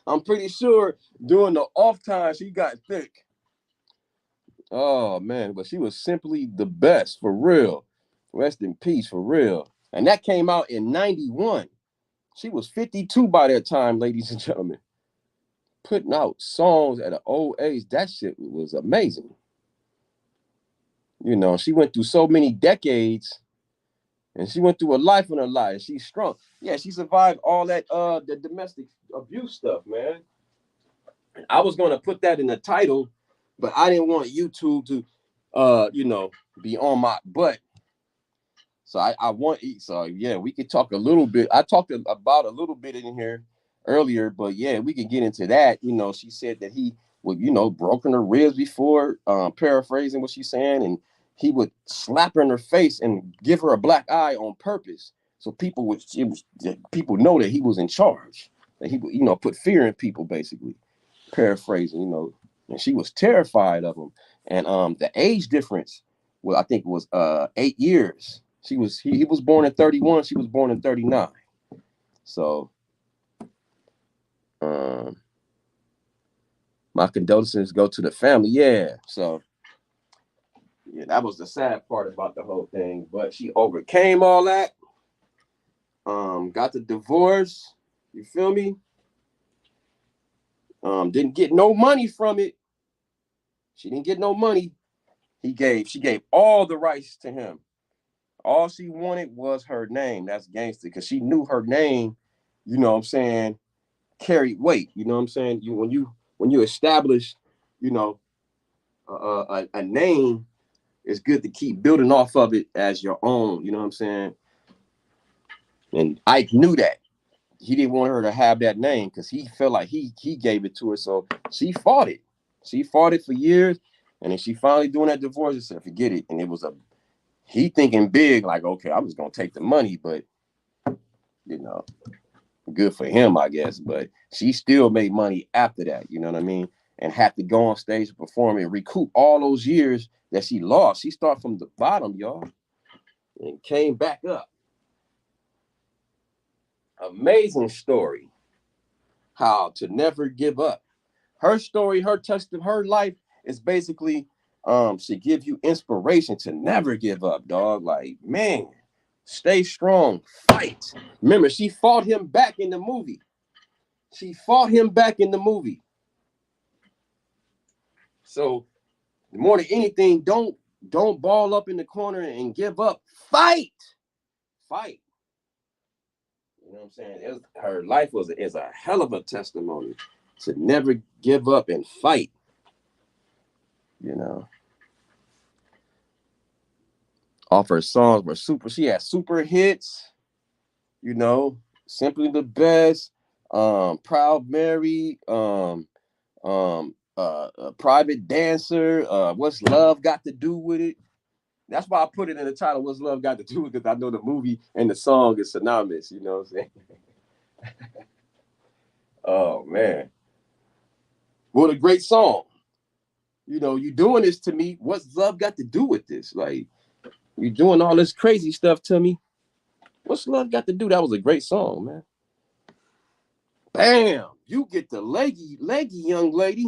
I'm pretty sure during the off time she got thick. Oh man, but she was simply the best, for real. Rest in peace, for real. And that came out in 91. She was 52 by that time, ladies and gentlemen. Putting out songs at an old age, that shit was amazing. She went through so many decades, and she went through a life in her life. She's strong. Yeah, she survived all that the domestic abuse stuff, man. I was gonna put that in the title, but I didn't want YouTube to be on my butt. So yeah, we could talk a little bit. I talked about a little bit in here earlier, but yeah, we could get into that. She said that he would, broken her ribs before, paraphrasing what she's saying, and he would slap her in her face and give her a black eye on purpose. So people know that he was in charge, that he would, put fear in people, basically, paraphrasing, and she was terrified of him. And the age difference, well, I think it was 8 years. He was born in 31. She was born in 39. So, my condolences go to the family. Yeah. So, yeah, that was the sad part about the whole thing. But she overcame all that. Got the divorce. You feel me? Didn't get no money from it. She didn't get no money. She gave all the rights to him. All she wanted was her name. That's gangster, because she knew her name, carried weight. You know what I'm saying? When you establish, a name, it's good to keep building off of it as your own. You know what I'm saying? And Ike knew that. He didn't want her to have that name because he felt like he gave it to her. So she fought it. She fought it for years. And then she finally doing that divorce and said, forget it. And it was he thinking big, like, okay, I'm just going to take the money. But, good for him, I guess. But she still made money after that. You know what I mean? And had to go on stage and perform and recoup all those years that she lost. She started from the bottom, y'all, and came back up. Amazing story. How to never give up. Her story, her test of her life is basically should give you inspiration to never give up, dog. Like, man, stay strong, fight. Remember, she fought him back in the movie. She fought him back in the movie. So more than anything, don't ball up in the corner and give up. Fight. Fight. You know what I'm saying? Her life is a hell of a testimony to never give up and fight. You know. Off her songs were super. She had super hits. You know, Simply the Best, Proud Mary, Private Dancer, What's Love Got to Do with It? That's why I put it in the title, What's Love Got to Do with It? Because I know the movie and the song is synonymous, you know what I'm saying? Oh, man. What a great song. You know, you doing this to me. What's love got to do with this? Like, you doing all this crazy stuff to me. What's love got to do? That was a great song, man. Bam! You get the leggy young lady.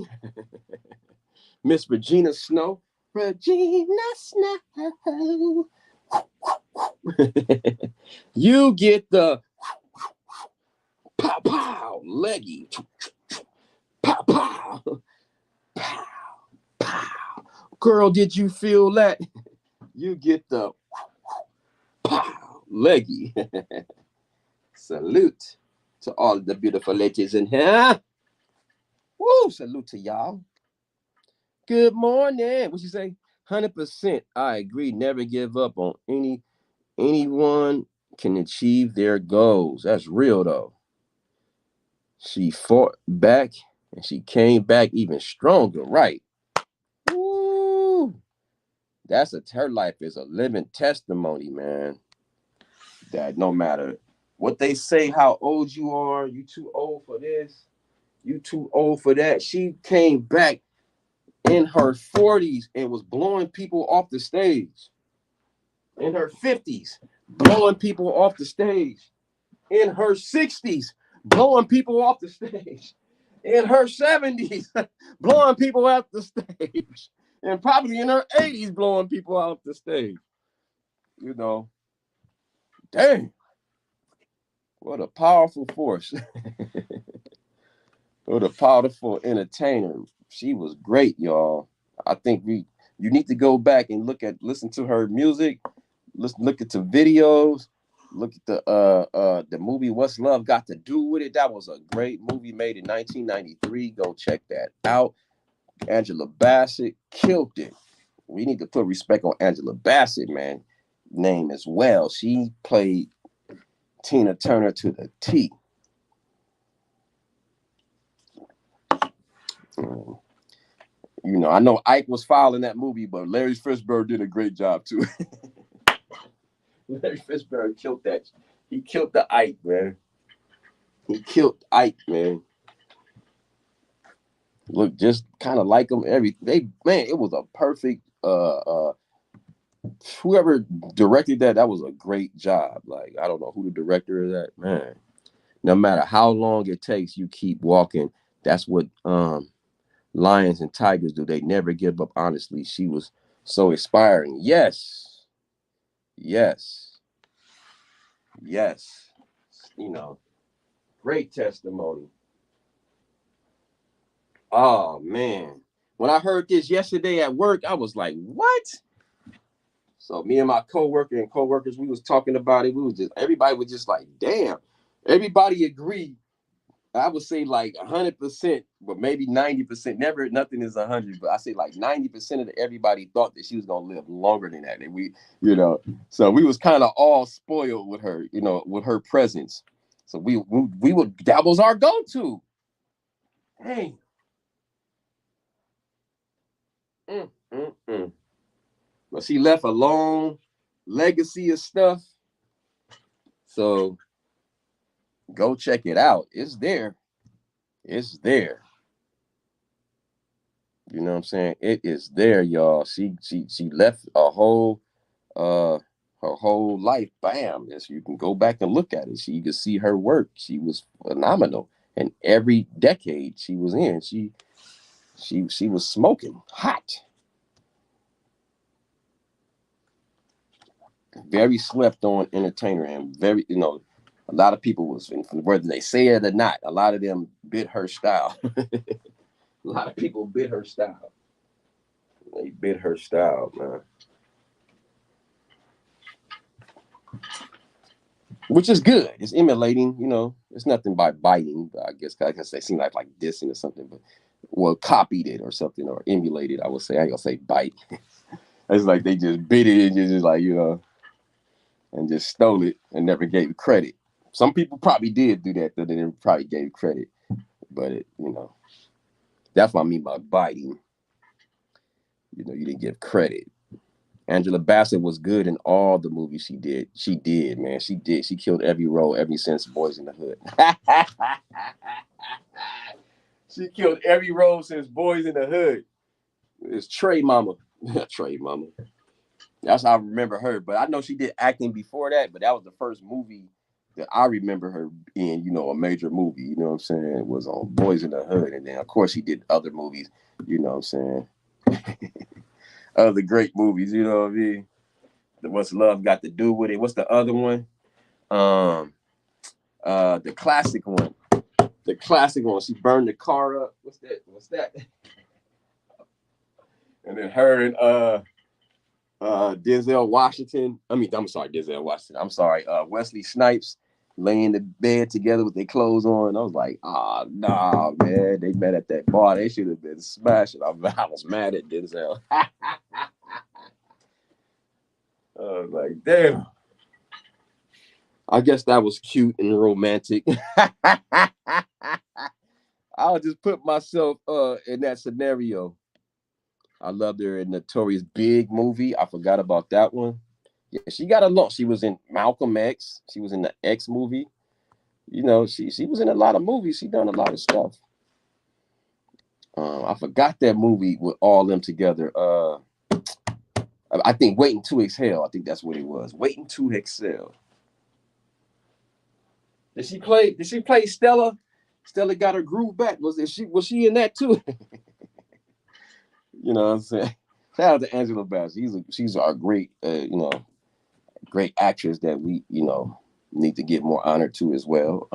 Miss Regina Snow. Regina Snow. You get the pow pow leggy. Pow pow. Pow pow. Girl, did you feel that? You get the pow leggy. Salute to all the beautiful ladies in here. Woo! Salute to y'all. Good morning. What you say? 100%. I agree. Never give up on anyone can achieve their goals. That's real though. She fought back and she came back even stronger. Right. Woo! Her life is a living testimony, man. That no matter what they say, how old you are, you too old for this, you too old for that. She came back in her 40s and was blowing people off the stage. In her 50s, blowing people off the stage. In her 60s, blowing people off the stage. In her 70s, blowing people off the stage. And probably in her 80s, blowing people off the stage. You know, dang. What a powerful force. What a powerful entertainer. She was great, y'all. I think you need to go back and listen to her music, look at the videos, look at the movie What's Love Got to Do with It. That was a great movie made in 1993. Go check that out. Angela Bassett killed it. We need to put respect on Angela Bassett, man. Name as well. She played Tina Turner to the T. You know, I know Ike was foul in that movie, but Larry Fishburne did a great job too. Larry Fishburne killed that. He killed the Ike, man. He killed Ike, man. Look, just kind of like him. Man, it was a perfect. Whoever directed that was a great job. Like, I don't know who the director of that, man. No matter how long it takes, you keep walking. That's what lions and tigers do. They never give up. Honestly, she was so inspiring. Yes. You know, great testimony. Oh man, when I heard this yesterday at work, I was like, "What?" So me and my coworkers, we was talking about it. Everybody was just like, "Damn!" Everybody agreed. I would say like 100%, but maybe 90%. Never, nothing is 100, but I say like 90% of everybody thought that she was gonna live longer than that. And so we was kind of all spoiled with her, with her presence. So we would that was our go-to. Hey. But she left a long legacy of stuff. So go check it out. It's there. It's there. You know what I'm saying? It is there, y'all. She left a whole her whole life. Bam. Yes, you can go back and look at it. You can see her work. She was phenomenal. And every decade she was in, she was smoking hot. very slept on entertainer, and very, a lot of people was, whether they say it or not, a lot of them bit her style. A lot of people bit her style. They bit her style, man. Which is good. It's emulating, it's nothing by biting. I guess they seem like dissing or something, but copied it or something, or emulated. I would say. I ain't gonna say bite. It's like they just bit it and just like, and just stole it and never gave credit. Some people probably did do that, though. They probably gave credit, but that's what I mean by biting. You didn't give credit. Angela Bassett was good in all the movies she did. She did, man. She did. She killed every role ever since Boys in the Hood. She killed every role since Boys in the Hood. It's Trey Mama. Trey Mama. That's how I remember her. But I know she did acting before that, but that was the first movie that I remember her in, a major movie. You know what I'm saying? It was on Boys in the Hood. And then, of course, she did other movies. You know what I'm saying? Other great movies, you know what I mean? What's Love Got to Do with It? What's the other one? The classic one. The classic one. She burned the car up. What's that? And then her and Denzel Washington. I'm sorry, Denzel Washington. I'm sorry, Wesley Snipes laying in the bed together with their clothes on. I was like, nah, man. They met at that bar. They should have been smashing. I was mad at Denzel. I was like, damn. I guess that was cute and romantic. I'll just put myself in that scenario. I loved her in Notorious Big movie. I forgot about that one. Yeah, she got a lot. She was in Malcolm X. She was in the X movie. She was in a lot of movies. She done a lot of stuff. I forgot that movie with all them together. I think Waiting to Exhale. I think that's what it was. Waiting to Exhale. Did she play Stella? Stella got her groove back. Was she in that too? You know what I'm saying? Shout out to Angela Bassett. She's our great great actress that we, need to get more honor to as well.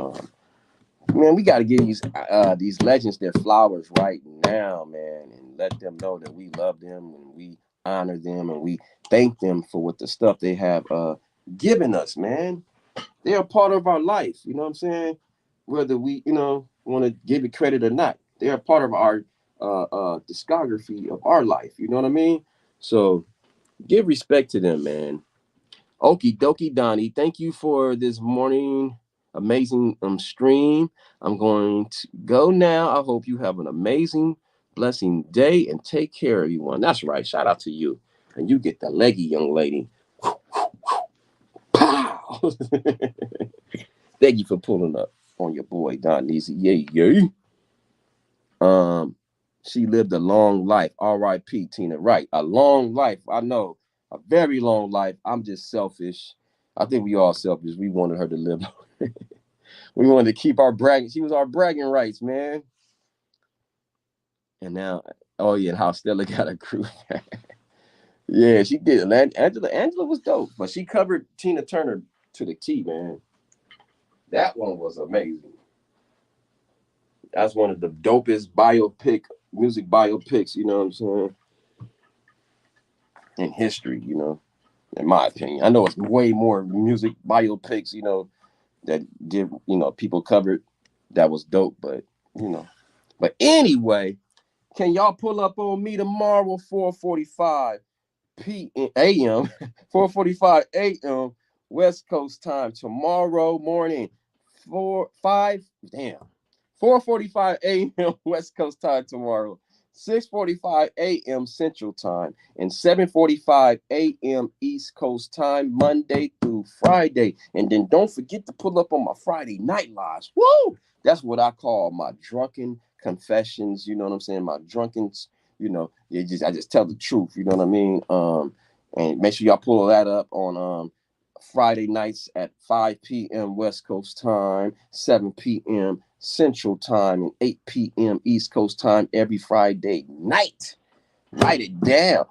Man, we got to give these legends their flowers right now, man, and let them know that we love them and we honor them and we thank them for what the stuff they have given us, man. They are part of our life, you know what I'm saying? Whether we, want to give it credit or not, they are part of our discography of our life, you know what I mean? So give respect to them, man. Okie dokie, Donnie. Thank you for this morning amazing stream. I'm going to go now. I hope you have an amazing, blessing day and take care, everyone. That's right. Shout out to you. And you get the leggy, young lady. Pow! Thank you for pulling up on your boy, Don Easy. Yay, yay. She lived a long life. R.I.P. Tina. Right. A long life. I know. A very long life. I'm just selfish. I think we all selfish. We wanted her to live. We wanted to keep our bragging. She was our bragging rights, man. And now, oh yeah, how Stella got a crew. Yeah, she did. Angela was dope, but she covered Tina Turner to the T, man. That one was amazing. That's one of the dopest music biopics, you know what I'm saying? In history, in my opinion. I know it's way more music biopics, that give, people covered that was dope, but But anyway, can y'all pull up on me tomorrow 4:45 p.m. 4:45 a.m. West Coast time tomorrow morning. 4:45 a.m. West Coast time tomorrow. 6:45 a.m. Central Time and 7:45 a.m. East Coast Time, Monday through Friday. And then don't forget to pull up on my Friday night lives. Woo! That's what I call my drunken confessions. You know what I'm saying? My drunken, I just tell the truth. You know what I mean? And make sure y'all pull that up on Friday nights at 5 p.m. West Coast Time, 7 p.m. Central Time, and 8 p.m. East Coast Time every Friday night. Write it down.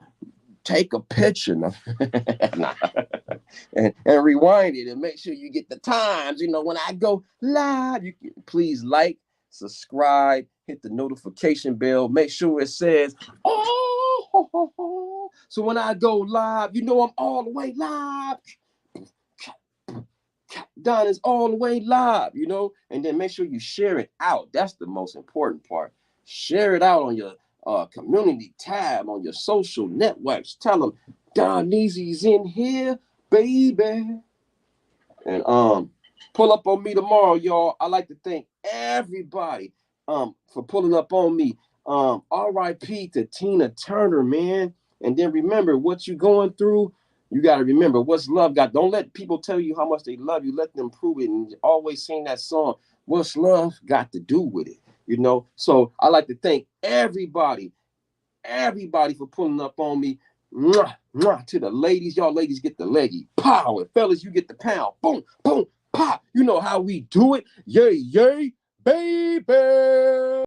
take a picture nah. and rewind it and make sure you get the times. You know, when I go live, you can please like, subscribe, hit the notification bell, make sure it says, oh, so when I go live, you know I'm all the way live. Don is all the way live, you know, and then make sure you share it out. That's the most important part. Share it out on your community tab, on your social networks. Tell them Don Neezy's in here, baby. And pull up on me tomorrow, y'all. I like to thank everybody for pulling up on me. R.I.P. to Tina Turner, man. And then remember what you're going through. You got to remember what's love got. Don't let people tell you how much they love you. Let them prove it. And always sing that song, what's love got to do with it? You know? So I like to thank everybody for pulling up on me. Mwah, mwah. To the ladies, y'all ladies get the leggy. Pow. And fellas, you get the pound. Boom, boom, pop. You know how we do it. Yay, yay, baby.